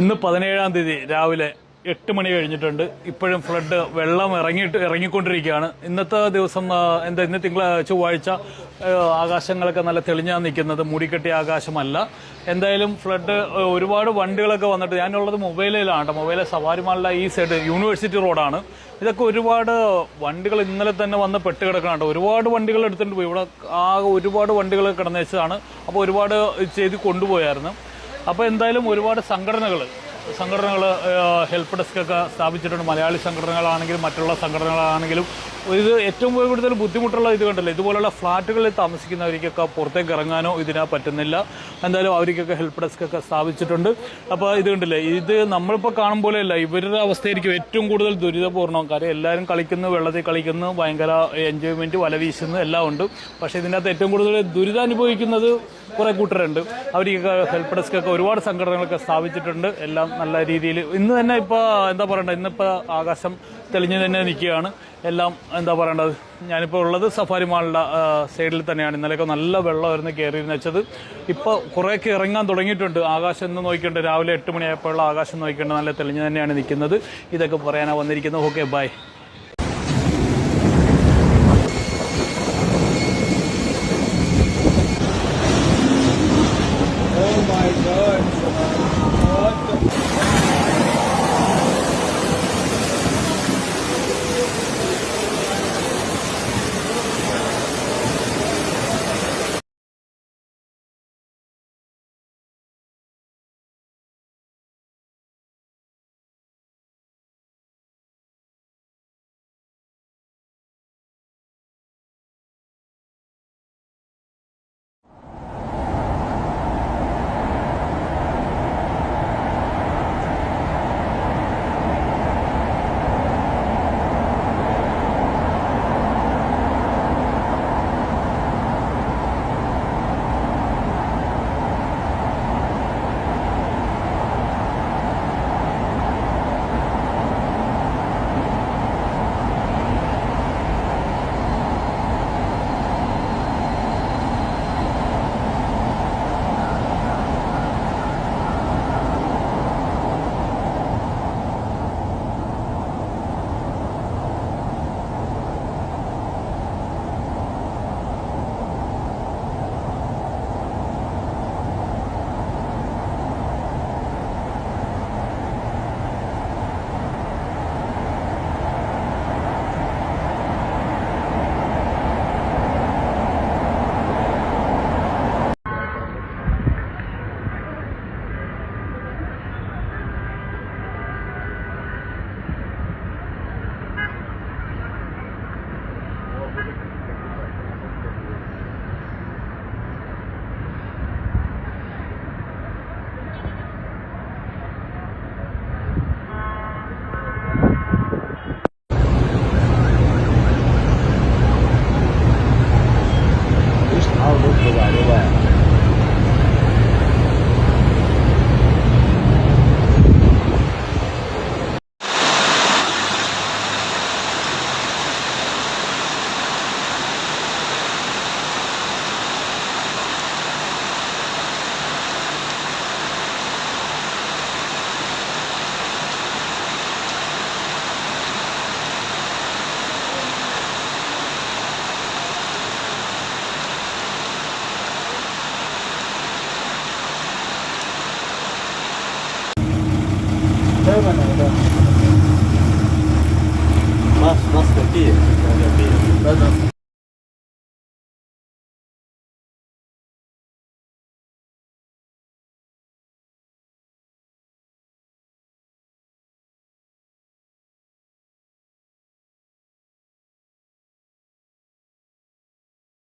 ഇന്ന് 17-ാം തീയതി രാവിലെ 8 മണി കഴിഞ്ഞിട്ടുണ്ട്. ഇപ്പോഴും ഫ്ലഡ് വെള്ളം ഇറങ്ങിക്കൊണ്ടിരിക്കുകയാണ്. ഇന്നത്തെ ദിവസം ഇന്ന് ചൊവ്വാഴ്ച ആകാശങ്ങളൊക്കെ നല്ല തെളിഞ്ഞാണ് നിൽക്കുന്നത്. മൂടിക്കെട്ടിയ ആകാശമല്ല. എന്തായാലും ഫ്ലഡ് ഒരുപാട് വണ്ടികളൊക്കെ വന്നിട്ട്, ഞാനുള്ളത് മൊബൈലിലാണ്. മൊബൈലിലെ സവാരി മാളിലെ ഈ സൈഡ് യൂണിവേഴ്സിറ്റി റോഡാണ്. ഇതൊക്കെ ഒരുപാട് വണ്ടികൾ ഇന്നലെ തന്നെ വന്ന് പെട്ട് കിടക്കാനുണ്ട്. ഒരുപാട് വണ്ടികൾ എടുത്തിട്ട് പോയി. ഇവിടെ ഒരുപാട് വണ്ടികൾ കിടന്നു വെച്ചതാണ്. അപ്പോൾ ഒരുപാട് ചെയ്ത് കൊണ്ടുപോയായിരുന്നു. അപ്പോൾ എന്തായാലും ഒരുപാട് സംഘടനകൾ ഹെൽപ്പ് ഡെസ്ക് ഒക്കെ സ്ഥാപിച്ചിട്ടുണ്ട്. മലയാളി സംഘടനകളാണെങ്കിലും മറ്റുള്ള സംഘടനകളാണെങ്കിലും ഇത് ഏറ്റവും കൂടുതൽ ബുദ്ധിമുട്ടുള്ള ഇത് കണ്ടല്ലോ, ഇതുപോലുള്ള ഫ്ലാറ്റുകളിൽ താമസിക്കുന്നവർക്കൊക്കെ പുറത്തേക്ക് ഇറങ്ങാനോ ഇതിനാ പറ്റുന്നില്ല. എന്തായാലും അവർക്കൊക്കെ ഹെൽപ്പ് ഡെസ്ക് ഒക്കെ സ്ഥാപിച്ചിട്ടുണ്ട്. അപ്പോൾ ഇത് കണ്ടില്ലേ, ഇത് നമ്മളിപ്പോൾ കാണും പോലെയല്ല, ഇവരുടെ അവസ്ഥയായിരിക്കും ഏറ്റവും കൂടുതൽ ദുരിതപൂർണ്ണം. കാര്യം എല്ലാവരും കളിക്കുന്നു, വെള്ളത്തിൽ കളിക്കുന്നു, ഭയങ്കര എൻജോയ്മെൻറ്റ്, വല വീശുന്നു എല്ലാം ഉണ്ട്. പക്ഷേ ഇതിൻ്റെ അകത്ത് ഏറ്റവും കൂടുതൽ ദുരിതം അനുഭവിക്കുന്നത് കുറേ കൂട്ടരുണ്ട്. അവർക്കൊക്കെ ഹെൽപ്പ് ഡെസ്ക് ഒക്കെ ഒരുപാട് സംഘടനകളൊക്കെ സ്ഥാപിച്ചിട്ടുണ്ട്. എല്ലാം നല്ല രീതിയിൽ ഇന്ന് തന്നെ ഇപ്പോൾ എന്താ പറയണ്ടത്, ഇന്നിപ്പോൾ ആകാശം തെളിഞ്ഞു തന്നെ നിൽക്കുകയാണ്. എല്ലാം എന്താ പറയേണ്ടത്, ഞാനിപ്പോൾ ഉള്ളത് സഫാരി മാളിൻ്റെ സൈഡിൽ തന്നെയാണ്. ഇന്നലെയൊക്കെ നല്ല വെള്ളമായിരുന്നു കയറിയിരുന്ന് വെച്ചത്. ഇപ്പോൾ കുറേയൊക്കെ ഇറങ്ങാൻ തുടങ്ങിയിട്ടുണ്ട്. ആകാശം എന്ന് നോക്കിയിട്ട് രാവിലെ 8 മണിയായപ്പോഴുള്ള ആകാശം നോക്കിയിട്ട് നല്ല തെളിഞ്ഞു തന്നെയാണ് നിൽക്കുന്നത്. ഇതൊക്കെ പറയാനാണ് വന്നിരിക്കുന്നത്. Okay, bye. Mas, nossa, aqui.